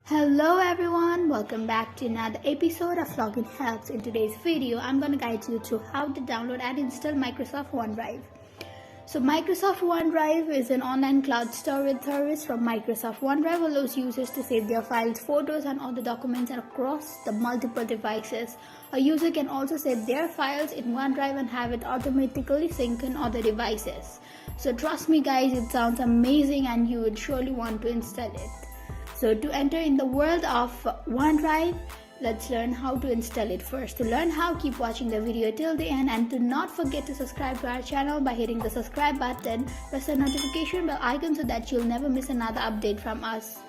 Hello everyone, welcome back to another episode of Login Helps. In today's video, I'm going to guide you through how to download and install Microsoft OneDrive. So Microsoft OneDrive is an online cloud storage service from Microsoft. OneDrive allows users to save their files, photos and other documents across the multiple devices. A user can also save their files in OneDrive and have it automatically sync on other devices. So trust me guys, it sounds amazing and you would surely want to install it. So to enter in the world of OneDrive, let's learn how to install it first. To learn how, keep watching the video till the end and do not forget to subscribe to our channel by hitting the subscribe button. Press the notification bell icon so that you'll never miss another update from us.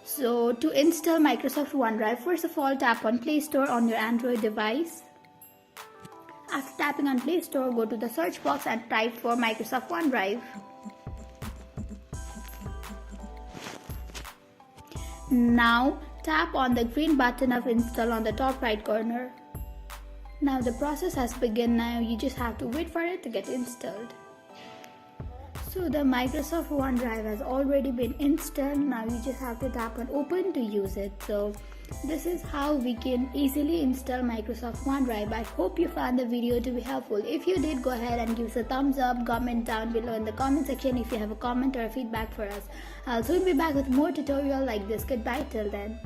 So to install Microsoft OneDrive, first of all tap on Play Store on your Android device. After tapping on Play Store, go to the search box and type for Microsoft OneDrive. Now tap on the green button of install on the top right corner. Now the process has begun. Now you just have to wait for it to get installed. So the Microsoft OneDrive has already been installed. Now you just have to tap on open to use it. So this is how we can easily install Microsoft OneDrive. I hope you found the video to be helpful. If you did, go ahead and give us a thumbs up. Comment down below in the comment section if you have a comment or a feedback for us. I'll soon be back with more tutorial like this. Goodbye till then.